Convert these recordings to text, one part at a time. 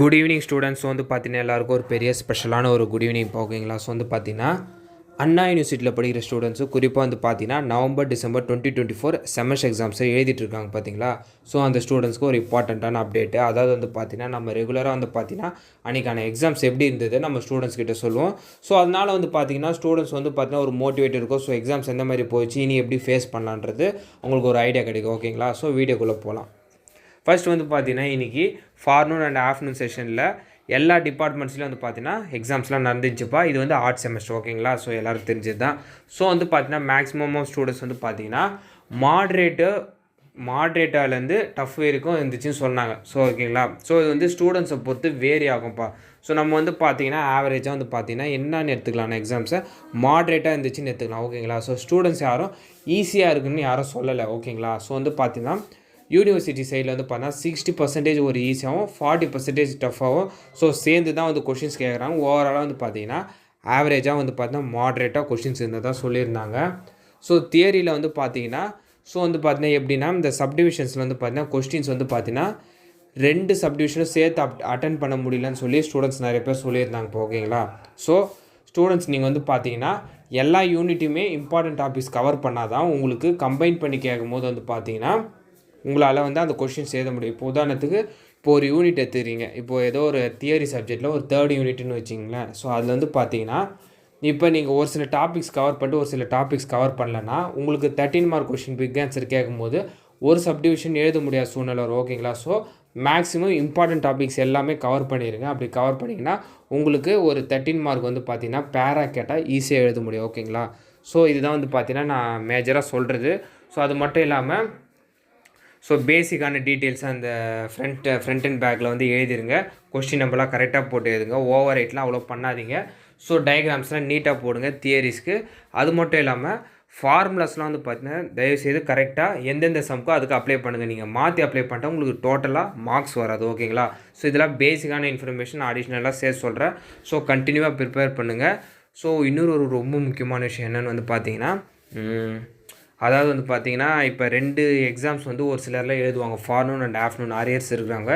Good evening students வந்து பார்த்தீங்கன்னா எல்லாருக்கும் ஒரு பெரிய ஸ்பெஷலான ஒரு குட் ஈவினிங் ஓகேங்களா. ஸோ வந்து பார்த்தீங்கன்னா அண்ணா யூனிவர்சிட்டியில் படிக்கிற ஸ்டூடெண்ட்ஸு குறிப்பாக வந்து பார்த்தீங்கன்னா நவம்பர் டிசம்பர் 2024 செமஸ்டர் எக்ஸாம்ஸை எழுதிட்டு இருக்காங்க பார்த்தீங்களா. ஸோ அந்த ஸ்டூடெண்ட்ஸ்க்கு ஒரு இம்பார்ட்டண்ட்டான அப்டேட்டு. அதாவது வந்து பார்த்தீங்கன்னா நம்ம ரெகுலராக வந்து பார்த்தீங்கன்னா அன்றைக்கான எக்ஸாம்ஸ் எப்படி இருந்தது நம்ம ஸ்டூடெண்ட்ஸ் கிட்ட சொல்லுவோம். ஸோ அதனால் வந்து பார்த்தீங்கன்னா ஸ்டூடெண்ட்ஸ் வந்து பார்த்தீங்கன்னா ஒரு மோட்டிவேட் இருக்கும். ஸோ எக்ஸாம்ஸ் எந்த மாதிரி போச்சு, இனி எப்படி ஃபேஸ் பண்ணலான்றது உங்களுக்கு ஒரு ஐடியா கிடைக்கும் ஓகேங்களா. ஸோ வீடியோக்குள்ளே போகலாம். ஃபர்ஸ்ட் வந்து பார்த்தீங்கன்னா இன்றைக்கி ஃபார்னூன் அண்ட் ஆஃப்டர்நூன் செஷனில் எல்லா டிபார்ட்மெண்ட்ஸ்லையும் வந்து பார்த்தீங்கன்னா எக்ஸாம்ஸ்லாம் நடந்துச்சுப்பா. இது வந்து ஆர்ட் செமஸ்டர் ஓகேங்களா. ஸோ எல்லோரும் தெரிஞ்சது தான். ஸோ வந்து பார்த்தீங்கன்னா மேக்ஸிமம் ஆஃப் ஸ்டூடெண்ட்ஸ் வந்து பார்த்தீங்கன்னா மாட்ரேட்டாலேருந்து டஃப் வரைக்கும் இருந்துச்சுன்னு சொன்னாங்க. ஸோ ஓகேங்களா. ஸோ இது வந்து ஸ்டூடெண்ட்ஸை பொறுத்து வேரி ஆகும்ப்பா. ஸோ நம்ம வந்து பார்த்தீங்கன்னா ஆவரேஜாக வந்து பார்த்தீங்கன்னா என்னென்னு எடுத்துக்கலாம் எக்ஸாம்ஸை மாட்ரேட்டாக இருந்துச்சுன்னு எடுத்துக்கலாம் ஓகேங்களா. ஸோ ஸ்டூடெண்ட்ஸ் யாரும் ஈஸியாக இருக்குன்னு யாரும் சொல்லலை ஓகேங்களா. ஸோ வந்து பார்த்தீங்கன்னா யூனிவர்சிட்டி சைடில் வந்து பார்த்தீங்கன்னா 60% ஒரு ஈஸியாகவும் 40% டஃப்பாகவும் ஸோ சேர்ந்து தான் வந்து கொஷின்ஸ் கேட்குறாங்க. ஓவராலாக வந்து பார்த்தீங்கன்னா ஆவரேஜாக வந்து பார்த்தீங்கன்னா மாட்ரேட்டாக கொஷின்ஸ் இருந்ததாக சொல்லியிருந்தாங்க. ஸோ தியரியில் வந்து பார்த்தீங்கன்னா ஸோ வந்து பார்த்தீங்கன்னா எப்படின்னா இந்த சப்டிவிஷன்ஸில் வந்து பார்த்தீங்கன்னா கொஸ்டின்ஸ் வந்து பார்த்தீங்கன்னா 2 சப்டிவிஷனும் சேர்த்து அட்டன் பண்ண முடியலன்னு சொல்லி ஸ்டூடெண்ட்ஸ் நிறைய பேர் சொல்லியிருந்தாங்க இப்போ ஓகேங்களா. ஸோ ஸ்டூடெண்ட்ஸ் நீங்கள் வந்து பார்த்தீங்கன்னா எல்லா யூனிட்டுமே இம்பார்ட்டன்ட் டாபிக்ஸ் கவர் பண்ணால் தான் உங்களுக்கு கம்பைன் பண்ணி கேட்கும் போது வந்து பார்த்தீங்கன்னா உங்களால் வந்து அந்த கொஷின்ஸ் எழுத முடியும். இப்போ உதாரணத்துக்கு இப்போ ஒரு யூனிட் எடுத்துக்கிறீங்க. இப்போது ஏதோ ஒரு தியரி சப்ஜெக்டில் ஒரு 3rd யூனிட்னு வச்சிங்களேன். ஸோ அதில் வந்து பார்த்தீங்கன்னா இப்போ நீங்கள் ஒரு சில டாபிக்ஸ் கவர் பண்ணிட்டு ஒரு சில டாபிக்ஸ் கவர் பண்ணலன்னா உங்களுக்கு 13 மார்க் கொஷின் பிக் ஆன்சர் கேட்கும்போது ஒரு சப்டிவிஷன் எழுத முடியாத சூழ்நிலை வரும் ஓகேங்களா. ஸோ மேக்ஸிமம் இம்பார்ட்டன்ட் டாபிக்ஸ் எல்லாமே கவர் பண்ணிடுங்க. அப்படி கவர் பண்ணிங்கன்னா உங்களுக்கு ஒரு 13 மார்க் வந்து பார்த்தீங்கன்னா பேரா கேட்டால் ஈஸியாக எழுத முடியும் ஓகேங்களா. ஸோ இதுதான் வந்து பார்த்தீங்கன்னா நான் மேஜராக சொல்கிறது. ஸோ அது மட்டும் இல்லாமல் ஸோ பேசிக்கான டீட்டெயில்ஸ் அந்த ஃப்ரண்ட் அண்ட் பேக்கில் வந்து எழுதிருங்க. கொஸ்டின் நம்பர்லாம் கரெக்டாக போட்டு எழுதுங்க. ஓவர் ரைட்லாம் அவ்வளோ பண்ணாதீங்க. ஸோ டயக்ராம்ஸ்லாம் நீட்டாக போடுங்க தியரிஸ்க்கு. அது மட்டும் இல்லாமல் ஃபார்முலாஸ்லாம் வந்து பார்த்தீங்கன்னா தயவுசெய்து கரெக்டாக எந்தெந்த சம்க்கோ அதுக்கு அப்ளை பண்ணுங்கள். நீங்கள் மாற்றி அப்ளை பண்ணிட்டா உங்களுக்கு டோட்டலாக மார்க்ஸ் வராது ஓகேங்களா. ஸோ இதெல்லாம் பேசிக்கான இன்ஃபர்மேஷன் அடிஷ்னலாக சேர்த்து சொல்கிறேன். ஸோ கண்டினியூவாக ப்ரிப்பேர் பண்ணுங்கள். ஸோ இன்னொரு ரொம்ப முக்கியமான விஷயம் என்னென்னு வந்து பார்த்தீங்கன்னா அதாவது வந்து பார்த்தீங்கன்னா இப்போ 2 எக்ஸாம்ஸ் வந்து ஒரு சிலர்லாம் எழுதுவாங்க. ஃபார்னூன் அண்ட் ஆஃப்டர்நூன் அரியர்ஸ் இருக்கிறாங்க.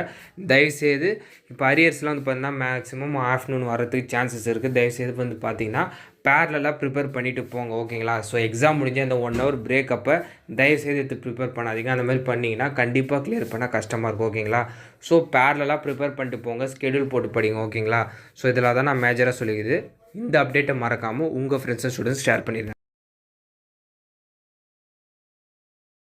தயவுசெய்து இப்போ அரியர்ஸ்லாம் வந்து பார்த்தீங்கன்னா மேக்ஸிமம் ஆஃப்டர்நூன் வரதுக்கு சான்சஸ் இருக்குது. தயவுசெய்து வந்து பார்த்தீங்கன்னா பேரலாக ப்ரிப்பேர் பண்ணிவிட்டு போங்க ஓகேங்களா. ஸோ எக்ஸாம் முடிஞ்ச அந்த 1 hour பிரேக்கப்போ தயவுசெய்து எடுத்து ப்ரிப்பேர் பண்ணாதீங்க. அந்த மாதிரி பண்ணிங்கன்னா கண்டிப்பாக கிளியர் பண்ணால் கஷ்டமாக இருக்கும் ஓகேங்களா. ஸோ பேரலாக ப்ரிப்பேர் பண்ணிட்டு போங்க. ஸ்கெடியூல் போட்டு படிங்க ஓகேங்களா. ஸோ இதில் தான் நான் மேஜராக சொல்லிக்குது. இந்த அப்டேட்டை மறக்காமல் உங்கள் ஃப்ரெண்ட்ஸ் அண்ட் ஸ்டூடெண்ட்ஸ் ஷேர் பண்ணிடுங்க.